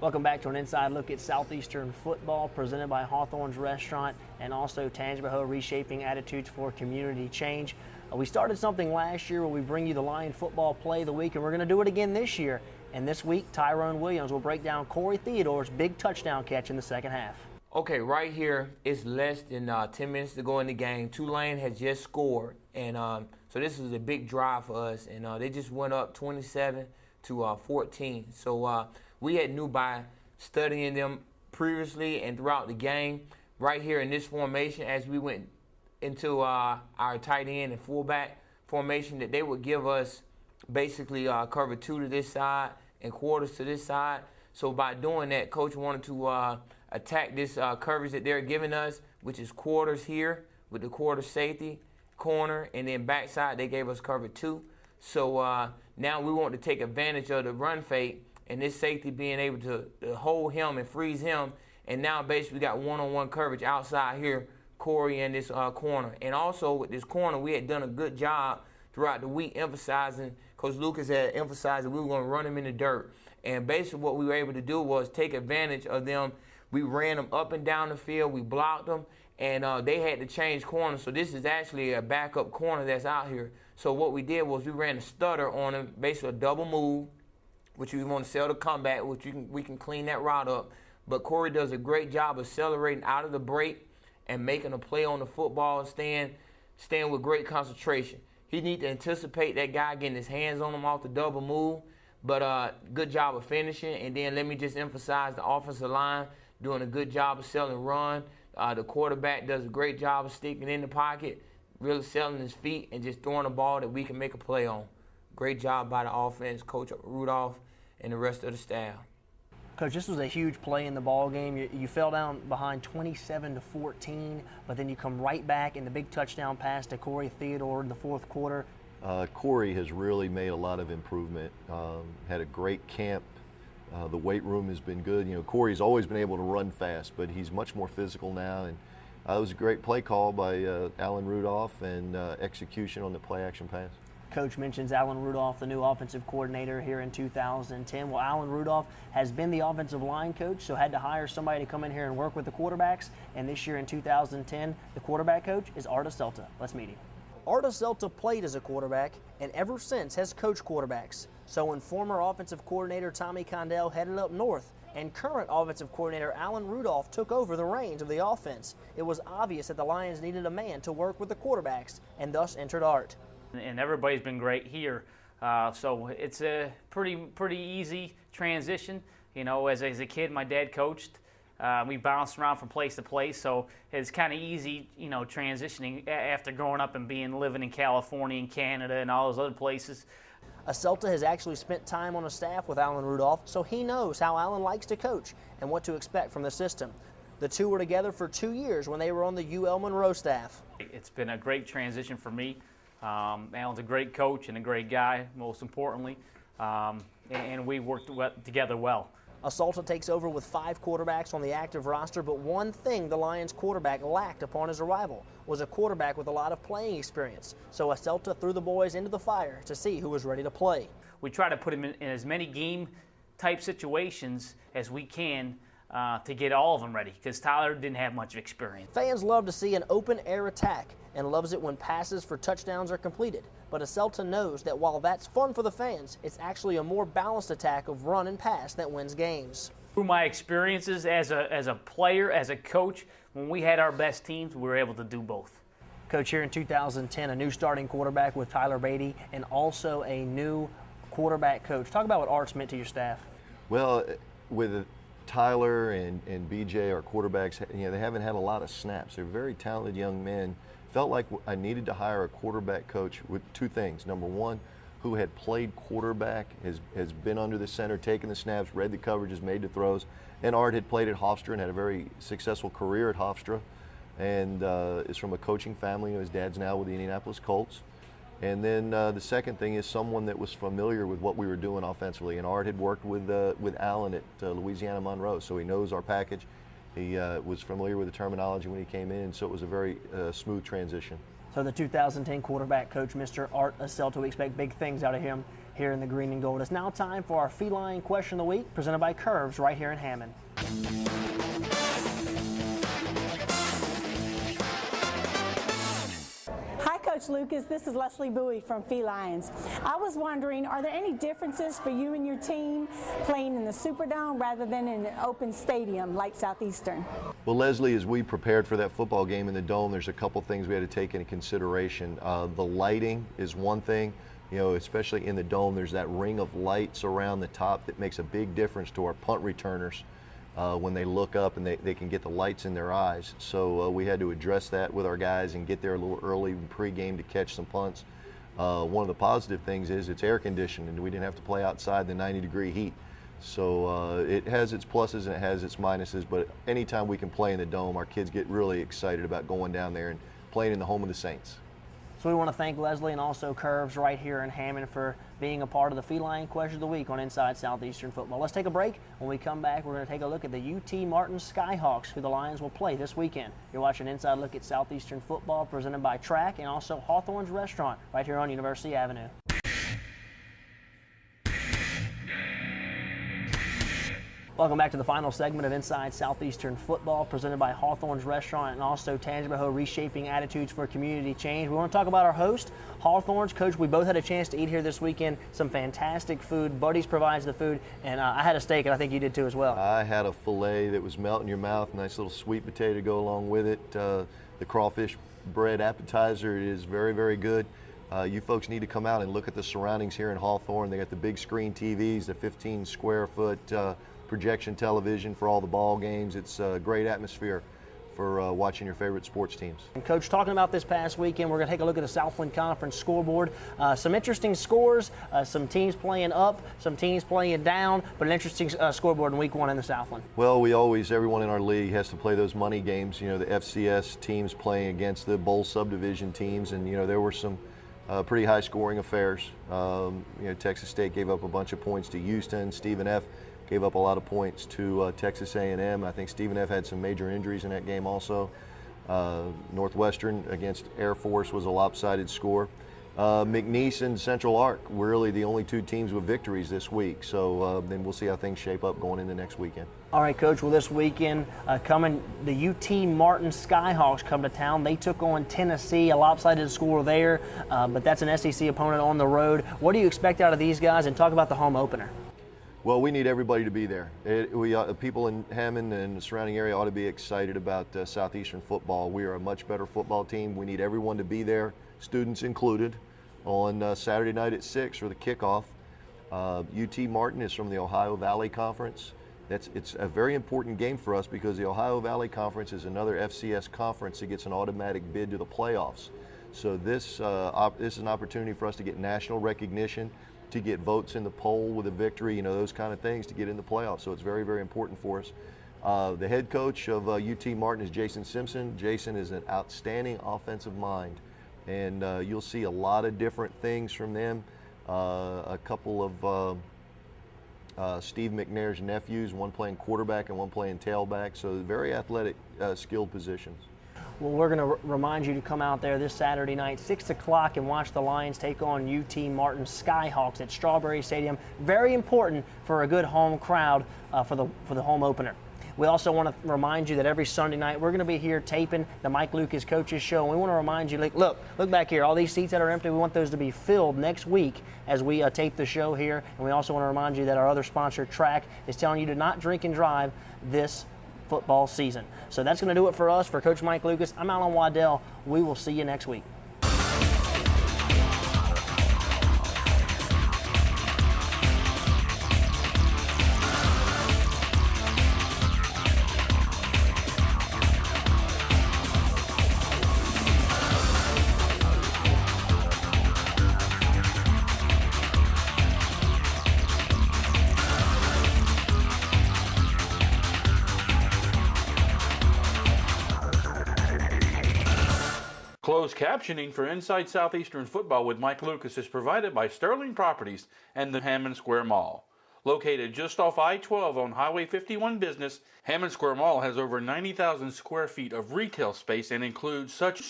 Welcome back to an inside look at Southeastern football presented by Hawthorne's Restaurant and also Tangipahoa Reshaping Attitudes for Community Change. We started something last year where we bring you the Lion football play of the week, and we're going to do it again this year. And this week, Tyronee Williams will break down Corey Theodore's big touchdown catch in the second half. Okay, right here, it's less than 10 minutes to go in the game. Tulane has just scored, and so this is a big drive for us. And they just went up 27 to 14. So we had knew by studying them previously and throughout the game, right here in this formation, as we went into our tight end and fullback formation, that they would give us basically cover 2 to this side and quarters to this side. So by doing that, Coach wanted to attack this coverage that they're giving us, which is quarters here with the quarter safety, corner, and then backside they gave us cover 2. So now we want to take advantage of the run fake and this safety being able to hold him and freeze him. And now basically we got one-on-one coverage outside here, Corey and this corner. And also with this corner, we had done a good job throughout the week emphasizing, Coach Lucas had emphasized that we were going to run him in the dirt. And basically what we were able to do was take advantage of them. We ran them up and down the field. We blocked them, and they had to change corners. So this is actually a backup corner that's out here. So what we did was we ran a stutter on him, basically a double move, which we want to sell the comeback, which we can clean that route up. But Corey does a great job of accelerating out of the break and making a play on the football and staying with great concentration. He needs to anticipate that guy getting his hands on him off the double move, but good job of finishing. And then let me just emphasize the offensive line doing a good job of selling run. The quarterback does a great job of sticking in the pocket, really selling his feet and just throwing a ball that we can make a play on. Great job by the offense, Coach Rudolph, and the rest of the staff. Coach, this was a huge play in the ball game. You fell down behind 27-14, but then you come right back in the big touchdown pass to Corey Theodore in the fourth quarter. Corey has really made a lot of improvement. Had a great camp. The weight room has been good. You know, Corey's always been able to run fast, but he's much more physical now. And it was a great play call by Alan Rudolph and execution on the play-action pass. Coach mentions Alan Rudolph, the new offensive coordinator here in 2010. Well, Alan Rudolph has been the offensive line coach, so had to hire somebody to come in here and work with the quarterbacks. And this year in 2010, the quarterback coach is Art Asselta. Let's meet him. Art Asselta played as a quarterback and ever since has coached quarterbacks. So when former offensive coordinator Tommy Condell headed up north and current offensive coordinator Alan Rudolph took over the reins of the offense, it was obvious that the Lions needed a man to work with the quarterbacks and thus entered Art. And everybody's been great here, so it's a pretty easy transition. You know, as a kid, my dad coached. We bounced around from place to place, so it's kind of easy, you know, transitioning after growing up and living in California and Canada and all those other places. Asselta has actually spent time on a staff with Alan Rudolph, so he knows how Alan likes to coach and what to expect from the system. The two were together for 2 years when they were on the UL Monroe staff. It's been a great transition for me. Alan's a great coach and a great guy, most importantly, and we worked together well. Asselta takes over with 5 quarterbacks on the active roster, but one thing the Lions quarterback lacked upon his arrival was a quarterback with a lot of playing experience. So Asselta threw the boys into the fire to see who was ready to play. We try to put him in as many game-type situations as we can to get all of them ready, because Tyler didn't have much experience. Fans love to see an open-air attack and loves it when passes for touchdowns are completed. But Asselta knows that while that's fun for the fans, it's actually a more balanced attack of run and pass that wins games. Through my experiences as a player, as a coach, when we had our best teams, we were able to do both. Coach, here in 2010, a new starting quarterback with Tyler Beatty and also a new quarterback coach. Talk about what Art's meant to your staff. Well, with Tyler and BJ, our quarterbacks, you know, they haven't had a lot of snaps. They're very talented young men. Felt like I needed to hire a quarterback coach with 2 things. Number one, who had played quarterback, has been under the center, taken the snaps, read the coverages, made the throws. And Art had played at Hofstra and had a very successful career at Hofstra, and is from a coaching family. His dad's now with the Indianapolis Colts. And then the second thing is someone that was familiar with what we were doing offensively. And Art had worked with Alan at Louisiana Monroe, so he knows our package. He was familiar with the terminology when he came in, so it was a very smooth transition. So So the 2010 quarterback coach, Mr. Art Asselta, we expect big things out of him here in the green and gold. It's now time for our Feline Question of the Week, presented by Curves right here in Hammond. Hi, Coach Lucas. This is Leslie Bowie from Fe-Lions. I was wondering, are there any differences for you and your team playing in the Superdome rather than in an open stadium like Southeastern? Well, Leslie, as we prepared for that football game in the Dome, there's a couple things we had to take into consideration. The lighting is one thing. You know, especially in the Dome, there's that ring of lights around the top that makes a big difference to our punt returners when they look up and they can get the lights in their eyes. So we had to address that with our guys and get there a little early pre-game to catch some punts. One of the positive things is it's air conditioned and we didn't have to play outside the 90-degree heat. So it has its pluses and it has its minuses, but anytime we can play in the Dome, our kids get really excited about going down there and playing in the home of the Saints. So we want to thank Leslie and also Curves right here in Hammond for being a part of the Feline Question of the Week on Inside Southeastern Football. Let's take a break. When we come back, we're going to take a look at the UT Martin Skyhawks, who the Lions will play this weekend. You're watching Inside Look at Southeastern Football, presented by Track and also Hawthorne's Restaurant right here on University Avenue. Welcome back to the final segment of Inside Southeastern Football, presented by Hawthorne's Restaurant and also Tangipahoa, reshaping attitudes for community change. We want to talk about our host, Hawthorne's. Coach, we both had a chance to eat here this weekend. Some fantastic food. Buddies provides the food, and I had a steak, and I think you did too as well. I had a filet that was melting in your mouth, nice little sweet potato to go along with it. The crawfish bread appetizer is very, very good. You folks need to come out and look at the surroundings here in Hawthorne. They got the big screen TVs, the 15 square foot projection television for all the ball games. It's a great atmosphere for watching your favorite sports teams. And Coach, talking about this past weekend, we're going to take a look at the Southland Conference scoreboard. Some interesting scores, some teams playing up, some teams playing down, but an interesting scoreboard in week one in the Southland. Well, everyone in our league has to play those money games. You know, the FCS teams playing against the bowl subdivision teams, and you know, there were some pretty high scoring affairs. You know, Texas State gave up a bunch of points to Houston. Stephen F. gave up a lot of points to Texas A&M. I think Stephen F. had some major injuries in that game also. Northwestern against Air Force was a lopsided score. McNeese and Central Arc were really the only two teams with victories this week. So then we'll see how things shape up going into next weekend. All right, Coach. Well, this weekend the UT Martin Skyhawks come to town. They took on Tennessee, a lopsided score there, but that's an SEC opponent on the road. What do you expect out of these guys? And talk about the home opener. Well, we need everybody to be there. People in Hammond and the surrounding area ought to be excited about Southeastern football. We are a much better football team. We need everyone to be there, students included, on Saturday night at 6 for the kickoff. UT Martin is from the Ohio Valley Conference. It's a very important game for us because the Ohio Valley Conference is another FCS conference that gets an automatic bid to the playoffs. So this is an opportunity for us to get national recognition, to get votes in the poll with a victory, you know, those kind of things to get in the playoffs. So it's very, very important for us. The head coach of UT Martin is Jason Simpson. Jason is an outstanding offensive mind, and you'll see a lot of different things from them. A couple of Steve McNair's nephews, one playing quarterback and one playing tailback, so very athletic, skilled positions. Well, we're going to remind you to come out there this Saturday night, 6 o'clock, and watch the Lions take on UT Martin Skyhawks at Strawberry Stadium. Very important for a good home crowd for the home opener. We also want to remind you that every Sunday night we're going to be here taping the Mike Lucas Coaches Show. And we want to remind you, look back here, all these seats that are empty, we want those to be filled next week as we tape the show here. And we also want to remind you that our other sponsor, Track, is telling you to not drink and drive this football season. So that's going to do it for us. For Coach Mike Lucas, I'm Alan Waddell. We will see you next week. Closed captioning for Inside Southeastern Football with Mike Lucas is provided by Sterling Properties and the Hammond Square Mall. Located just off I-12 on Highway 51 Business, Hammond Square Mall has over 90,000 square feet of retail space and includes such